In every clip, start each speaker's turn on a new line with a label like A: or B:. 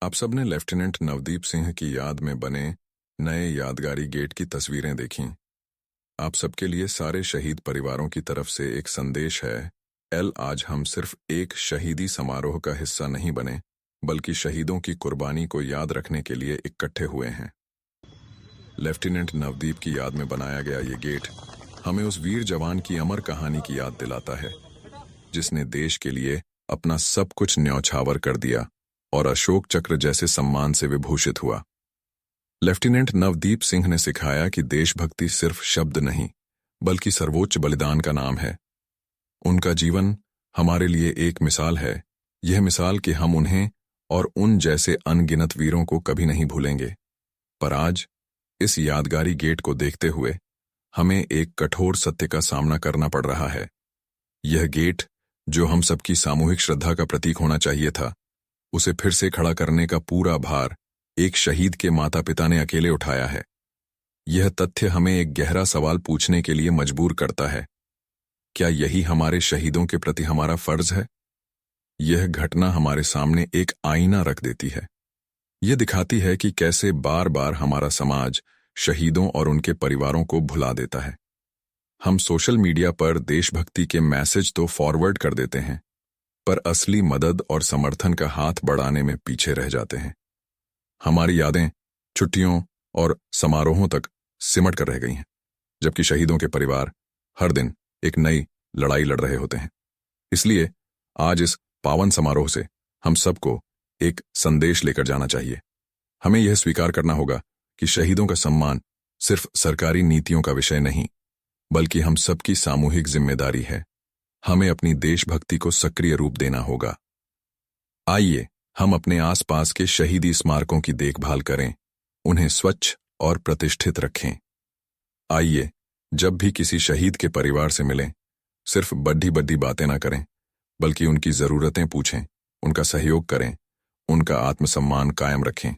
A: आप सबने लेफ्टिनेंट नवदीप सिंह की याद में बने नए यादगारी गेट की तस्वीरें देखीं। आप सबके लिए सारे शहीद परिवारों की तरफ से एक संदेश है। आज हम सिर्फ एक शहीदी समारोह का हिस्सा नहीं बने, बल्कि शहीदों की कुर्बानी को याद रखने के लिए इकट्ठे हुए हैं। लेफ्टिनेंट नवदीप की याद में बनाया गया ये गेट हमें उस वीर जवान की अमर कहानी की याद दिलाता है, जिसने देश के लिए अपना सब कुछ न्यौछावर कर दिया और अशोक चक्र जैसे सम्मान से विभूषित हुआ। लेफ्टिनेंट नवदीप सिंह ने सिखाया कि देशभक्ति सिर्फ शब्द नहीं, बल्कि सर्वोच्च बलिदान का नाम है। उनका जीवन हमारे लिए एक मिसाल है, यह मिसाल कि हम उन्हें और उन जैसे अनगिनत वीरों को कभी नहीं भूलेंगे। पर आज इस यादगारी गेट को देखते हुए हमें एक कठोर सत्य का सामना करना पड़ रहा है। यह गेट, जो हम सबकी सामूहिक श्रद्धा का प्रतीक होना चाहिए था, उसे फिर से खड़ा करने का पूरा भार एक शहीद के माता पिता ने अकेले उठाया है। यह तथ्य हमें एक गहरा सवाल पूछने के लिए मजबूर करता है। क्या यही हमारे शहीदों के प्रति हमारा फर्ज है? यह घटना हमारे सामने एक आईना रख देती है। यह दिखाती है कि कैसे बार बार हमारा समाज शहीदों और उनके परिवारों को भुला देता है। हम सोशल मीडिया पर देशभक्ति के मैसेज तो फॉरवर्ड कर देते हैं, पर असली मदद और समर्थन का हाथ बढ़ाने में पीछे रह जाते हैं। हमारी यादें छुट्टियों और समारोहों तक सिमट कर रह गई हैं, जबकि शहीदों के परिवार हर दिन एक नई लड़ाई लड़ रहे होते हैं। इसलिए आज इस पावन समारोह से हम सबको एक संदेश लेकर जाना चाहिए। हमें यह स्वीकार करना होगा कि शहीदों का सम्मान सिर्फ सरकारी नीतियों का विषय नहीं, बल्कि हम सबकी सामूहिक जिम्मेदारी है। हमें अपनी देशभक्ति को सक्रिय रूप देना होगा। आइए हम अपने आसपास के शहीदी स्मारकों की देखभाल करें, उन्हें स्वच्छ और प्रतिष्ठित रखें। आइए जब भी किसी शहीद के परिवार से मिलें, सिर्फ बड्ढी बड्ढी बातें ना करें, बल्कि उनकी जरूरतें पूछें, उनका सहयोग करें, उनका आत्मसम्मान कायम रखें।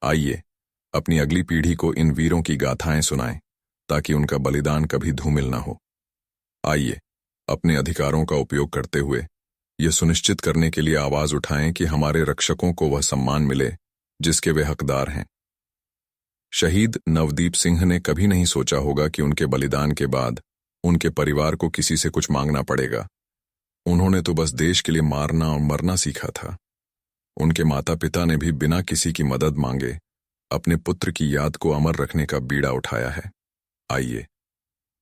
A: आइए अपनी अगली पीढ़ी को इन वीरों की गाथाएं सुनाएं, ताकि उनका बलिदान कभी धूमिल ना हो। आइए अपने अधिकारों का उपयोग करते हुए यह सुनिश्चित करने के लिए आवाज उठाएं कि हमारे रक्षकों को वह सम्मान मिले जिसके वे हकदार हैं। शहीद नवदीप सिंह ने कभी नहीं सोचा होगा कि उनके बलिदान के बाद उनके परिवार को किसी से कुछ मांगना पड़ेगा। उन्होंने तो बस देश के लिए मारना और मरना सीखा था। उनके माता पिता ने भी बिना किसी की मदद मांगे अपने पुत्र की याद को अमर रखने का बीड़ा उठाया है। आइए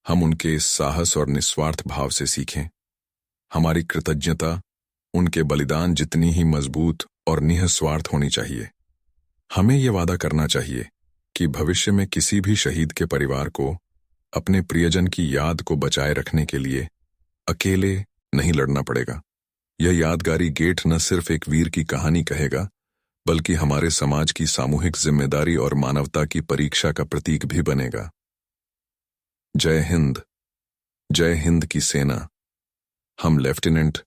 A: हम उनके इस साहस और निस्वार्थ भाव से सीखें। हमारी कृतज्ञता उनके बलिदान जितनी ही मजबूत और निस्वार्थ होनी चाहिए। हमें यह वादा करना चाहिए कि भविष्य में किसी भी शहीद के परिवार को अपने प्रियजन की याद को बचाए रखने के लिए अकेले नहीं लड़ना पड़ेगा। यह यादगारी गेट न सिर्फ एक वीर की कहानी कहेगा, बल्कि हमारे समाज की सामूहिक जिम्मेदारी और मानवता की परीक्षा का प्रतीक भी बनेगा। जय हिंद, जय हिंद की सेना। हम लेफ्टिनेंट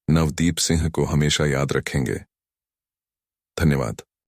A: नवदीप सिंह को हमेशा याद रखेंगे। धन्यवाद।